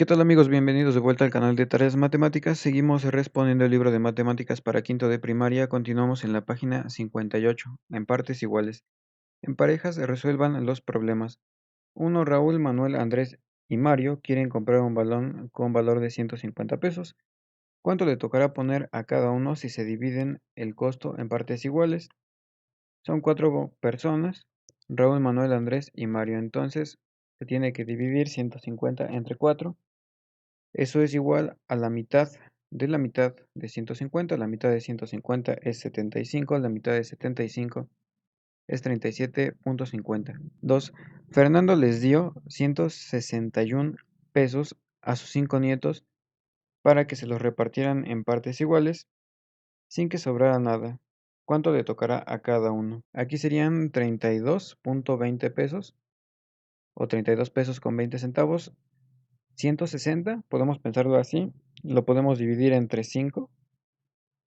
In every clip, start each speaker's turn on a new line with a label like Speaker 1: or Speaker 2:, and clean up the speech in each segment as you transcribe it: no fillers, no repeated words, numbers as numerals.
Speaker 1: ¿Qué tal amigos? Bienvenidos de vuelta al canal de Tareas Matemáticas. Seguimos respondiendo el libro de matemáticas para quinto de primaria. Continuamos en la página 58, en partes iguales. En parejas resuelvan los problemas. Uno, Raúl, Manuel, Andrés y Mario quieren comprar un balón con valor de 150 pesos. ¿Cuánto le tocará poner a cada uno si se dividen el costo en partes iguales? Son 4 personas, Raúl, Manuel, Andrés y Mario. Entonces se tiene que dividir 150 entre 4. Eso es igual a la mitad de 150. La mitad de 150 es 75. La mitad de 75 es 37.50. 2. Fernando les dio 161 pesos a sus 5 nietos para que se los repartieran en partes iguales sin que sobrara nada. ¿Cuánto le tocará a cada uno? Aquí serían 32.20 pesos o 32 pesos con 20 centavos. 160, podemos pensarlo así, lo podemos dividir entre 5,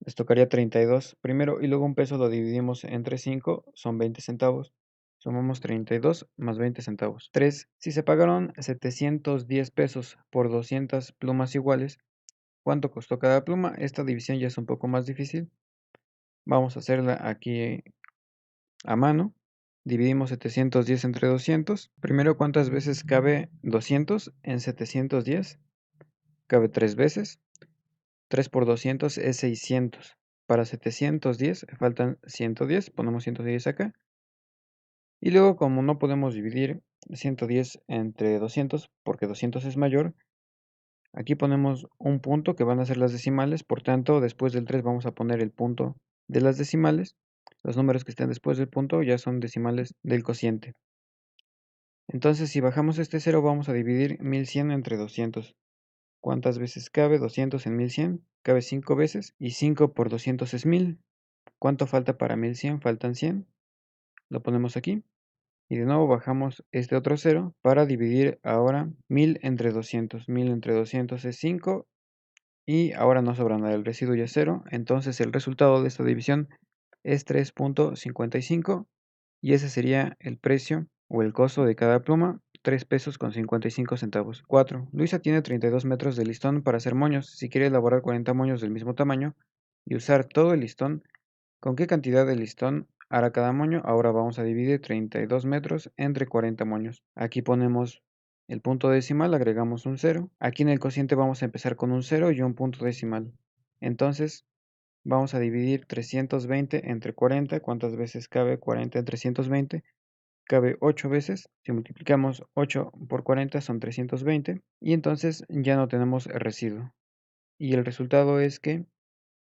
Speaker 1: les tocaría 32 primero y luego un peso lo dividimos entre 5, son 20 centavos. Sumamos 32 más 20 centavos. 3. Si se pagaron 710 pesos por 200 plumas iguales, ¿cuánto costó cada pluma? Esta división ya es un poco más difícil. Vamos a hacerla aquí a mano. Dividimos 710 entre 200. Primero, ¿cuántas veces cabe 200 en 710? Cabe 3 veces. 3 por 200 es 600. Para 710 faltan 110, ponemos 110 acá. Y luego, como no podemos dividir 110 entre 200, porque 200 es mayor, aquí ponemos un punto que van a ser las decimales. Por tanto, después del 3 vamos a poner el punto de las decimales. Los números que estén después del punto ya son decimales del cociente. Entonces, si bajamos este 0, vamos a dividir 1100 entre 200. ¿Cuántas veces cabe 200 en 1100? Cabe 5 veces y 5 por 200 es 1000. ¿Cuánto falta para 1100? Faltan 100. Lo ponemos aquí. Y de nuevo bajamos este otro 0 para dividir ahora 1000 entre 200. 1000 entre 200 es 5 y ahora no sobra nada. El residuo ya es 0. Entonces el resultado de esta división es 3.55 y ese sería el precio o el costo de cada pluma, 3 pesos con 55 centavos. 4. Luisa tiene 32 metros de listón para hacer moños. Si quiere elaborar 40 moños del mismo tamaño y usar todo el listón, ¿con qué cantidad de listón hará cada moño? Ahora vamos a dividir 32 metros entre 40 moños. Aquí ponemos el punto decimal, agregamos un 0. Aquí en el cociente vamos a empezar con un 0 y un punto decimal. Entonces, vamos a dividir 320 entre 40. ¿Cuántas veces cabe 40 en 320? Cabe 8 veces. Si multiplicamos 8 por 40 son 320. Y entonces ya no tenemos residuo. Y el resultado es que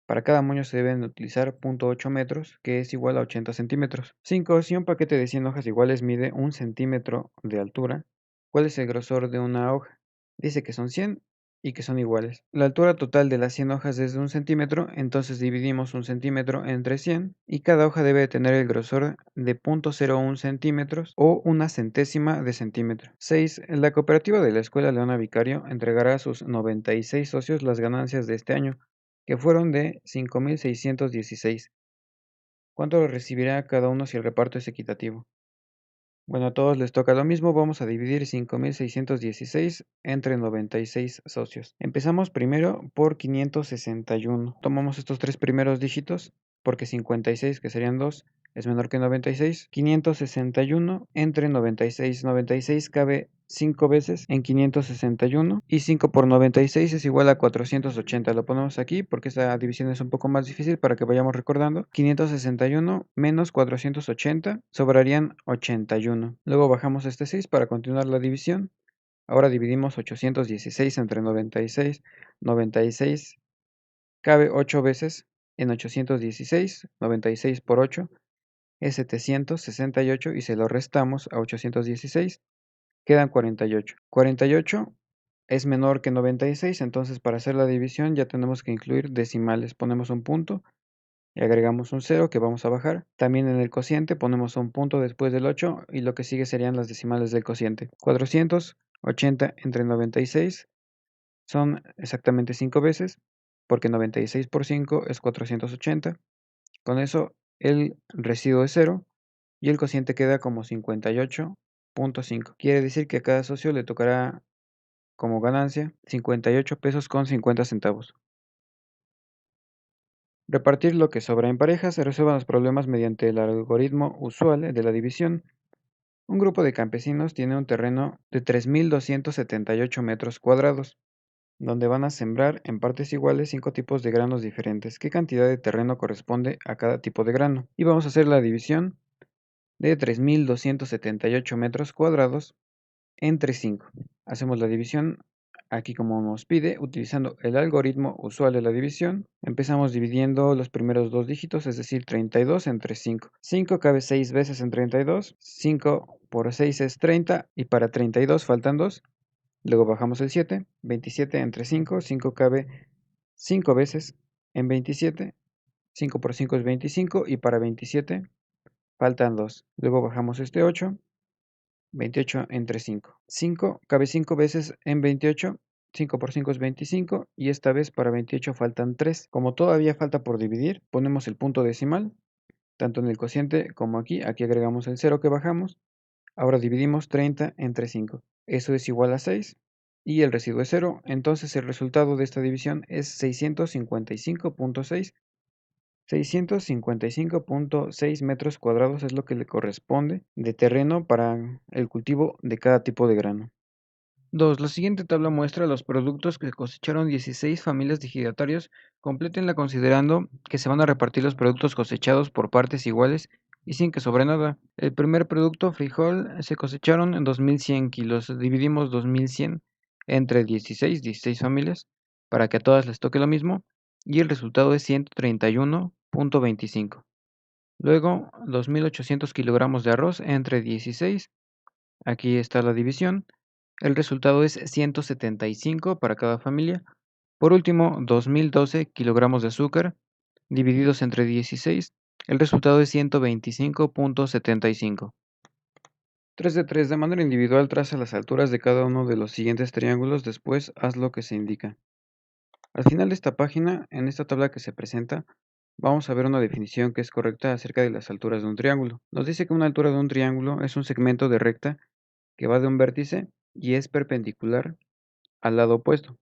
Speaker 1: para cada moño se deben utilizar 0.8 metros, que es igual a 80 centímetros. 5. Si un paquete de 100 hojas iguales mide 1 centímetro de altura, ¿cuál es el grosor de una hoja? Dice que son 100 y que son iguales. La altura total de las 100 hojas es de 1 centímetro, entonces dividimos 1 centímetro entre 100 y cada hoja debe tener el grosor de 0.01 centímetros o una centésima de centímetro. 6. La cooperativa de la Escuela Leona Vicario entregará a sus 96 socios las ganancias de este año, que fueron de 5.616. ¿Cuánto recibirá cada uno si el reparto es equitativo? Bueno, a todos les toca lo mismo, vamos a dividir 5.616 entre 96 socios. Empezamos primero por 561. Tomamos estos tres primeros dígitos porque 56, que serían 2, es menor que 96. 561 entre 96. 96 cabe 5 veces en 561 y 5 por 96 es igual a 480. Lo ponemos aquí porque esta división es un poco más difícil para que vayamos recordando. 561 menos 480 sobrarían 81. Luego bajamos este 6 para continuar la división. Ahora dividimos 816 entre 96. 96 cabe 8 veces en 816. 96 por 8 es 768 y se lo restamos a 816. Quedan 48. 48 es menor que 96, entonces para hacer la división ya tenemos que incluir decimales. Ponemos un punto y agregamos un 0 que vamos a bajar. También en el cociente ponemos un punto después del 8 y lo que sigue serían las decimales del cociente. 480 entre 96 son exactamente 5 veces, porque 96 por 5 es 480. Con eso el residuo es 0 y el cociente queda como 58.5. Quiere decir que a cada socio le tocará como ganancia 58 pesos con 50 centavos. Repartir lo que sobra en parejas se resuelvan los problemas mediante el algoritmo usual de la división. Un grupo de campesinos tiene un terreno de 3.278 metros cuadrados, donde van a sembrar en partes iguales 5 tipos de granos diferentes. ¿Qué cantidad de terreno corresponde a cada tipo de grano? Y vamos a hacer la división de 3.278 metros cuadrados entre 5. Hacemos la división aquí como nos pide, utilizando el algoritmo usual de la división. Empezamos dividiendo los primeros dos dígitos, es decir, 32 entre 5. 5 cabe 6 veces en 32, 5 por 6 es 30 y para 32 faltan 2. Luego bajamos el 7, 27 entre 5, 5 cabe 5 veces en 27, 5 por 5 es 25 y para 27 faltan 2. Luego bajamos este 8, 28 entre 5. 5 cabe 5 veces en 28, 5 por 5 es 25 y esta vez para 28 faltan 3. Como todavía falta por dividir, ponemos el punto decimal, tanto en el cociente como aquí. Aquí agregamos el 0 que bajamos. Ahora dividimos 30 entre 5. Eso es igual a 6 y el residuo es 0. Entonces el resultado de esta división es 655.6. 655.6 metros cuadrados es lo que le corresponde de terreno para el cultivo de cada tipo de grano. 2. La siguiente tabla muestra los productos que cosecharon 16 familias de ejidatarios. Complétenla considerando que se van a repartir los productos cosechados por partes iguales y sin que sobre nada. El primer producto, frijol, se cosecharon en 2.100 kilos. Dividimos 2.100 entre 16 familias para que a todas les toque lo mismo y el resultado es 131.25. Luego, 2.800 kilogramos de arroz entre 16. Aquí está la división. El resultado es 175 para cada familia. Por último, 2012 kilogramos de azúcar divididos entre 16. El resultado es 125.75. 3 de 3. De manera individual traza las alturas de cada uno de los siguientes triángulos. Después haz lo que se indica. Al final de esta página, en esta tabla que se presenta, vamos a ver una definición que es correcta acerca de las alturas de un triángulo. Nos dice que una altura de un triángulo es un segmento de recta que va de un vértice y es perpendicular al lado opuesto.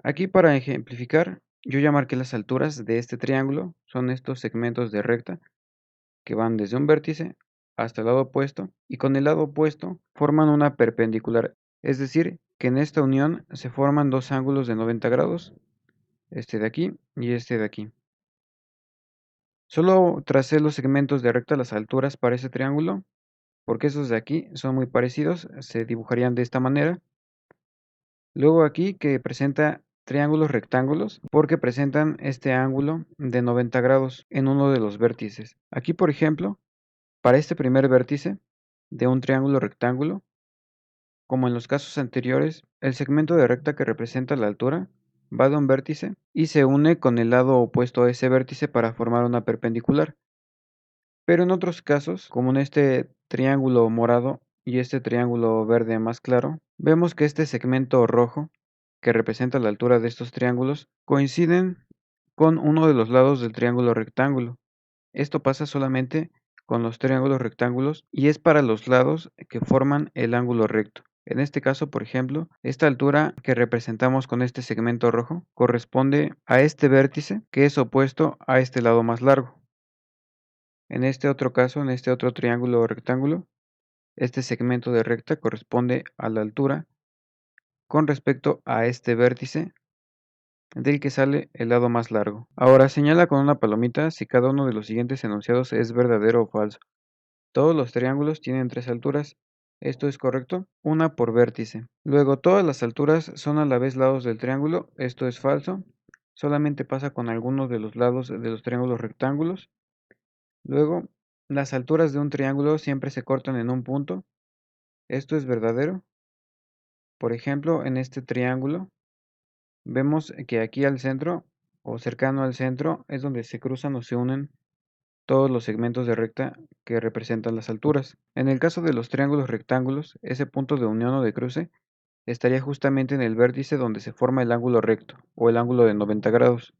Speaker 1: Aquí para ejemplificar, yo ya marqué las alturas de este triángulo, son estos segmentos de recta que van desde un vértice hasta el lado opuesto y con el lado opuesto forman una perpendicular, es decir, que en esta unión se forman dos ángulos de 90 grados, este de aquí y este de aquí. Solo tracé los segmentos de recta, las alturas para ese triángulo, porque esos de aquí son muy parecidos, se dibujarían de esta manera. Luego aquí que presenta triángulos rectángulos porque presentan este ángulo de 90 grados en uno de los vértices. Aquí, por ejemplo, para este primer vértice de un triángulo rectángulo, como en los casos anteriores, el segmento de recta que representa la altura va de un vértice y se une con el lado opuesto a ese vértice para formar una perpendicular. Pero en otros casos, como en este triángulo morado y este triángulo verde más claro, vemos que este segmento rojo, que representa la altura de estos triángulos, coinciden con uno de los lados del triángulo rectángulo. Esto pasa solamente con los triángulos rectángulos y es para los lados que forman el ángulo recto. En este caso, por ejemplo, esta altura que representamos con este segmento rojo corresponde a este vértice que es opuesto a este lado más largo. En este otro caso, en este otro triángulo o rectángulo, este segmento de recta corresponde a la altura con respecto a este vértice del que sale el lado más largo. Ahora señala con una palomita si cada uno de los siguientes enunciados es verdadero o falso. Todos los triángulos tienen tres alturas. ¿Esto es correcto? Una por vértice. Luego, todas las alturas son a la vez lados del triángulo. Esto es falso. Solamente pasa con algunos de los lados de los triángulos rectángulos. Luego, las alturas de un triángulo siempre se cortan en un punto. Esto es verdadero. Por ejemplo, en este triángulo, vemos que aquí al centro o cercano al centro es donde se cruzan o se unen todos los segmentos de recta que representan las alturas. En el caso de los triángulos rectángulos, ese punto de unión o de cruce estaría justamente en el vértice donde se forma el ángulo recto o el ángulo de 90 grados.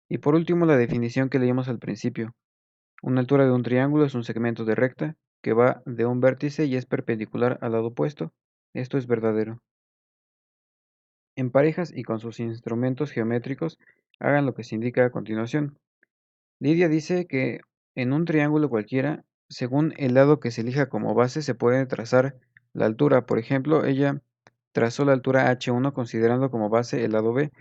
Speaker 1: Y por último, la definición que leímos al principio. Una altura de un triángulo es un segmento de recta que va de un vértice y es perpendicular al lado opuesto. Esto es verdadero. En parejas y con sus instrumentos geométricos, hagan lo que se indica a continuación. Lidia dice que en un triángulo cualquiera, según el lado que se elija como base, se puede trazar la altura. Por ejemplo, ella trazó la altura H1 considerando como base el lado B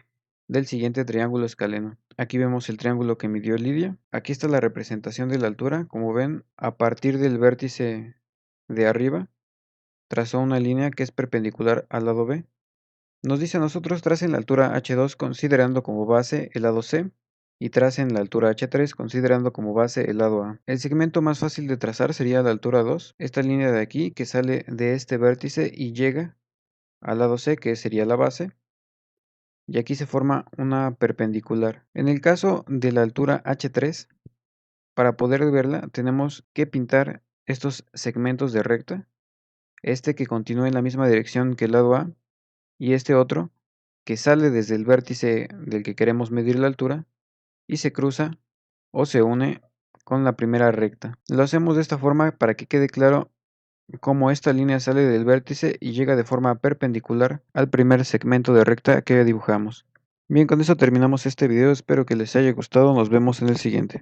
Speaker 1: del siguiente triángulo escaleno. Aquí vemos el triángulo que midió Lidia. Aquí está la representación de la altura. Como ven, a partir del vértice de arriba, trazó una línea que es perpendicular al lado B. Nos dice a nosotros tracen la altura H2 considerando como base el lado C y tracen la altura H3 considerando como base el lado A. El segmento más fácil de trazar sería la altura 2, esta línea de aquí que sale de este vértice y llega al lado C, que sería la base, y aquí se forma una perpendicular. En el caso de la altura H3, para poder verla tenemos que pintar estos segmentos de recta, este que continúe en la misma dirección que el lado A y este otro que sale desde el vértice del que queremos medir la altura y se cruza o se une con la primera recta. Lo hacemos de esta forma para que quede claro cómo esta línea sale del vértice y llega de forma perpendicular al primer segmento de recta que dibujamos. Bien, con eso terminamos este video, espero que les haya gustado, nos vemos en el siguiente.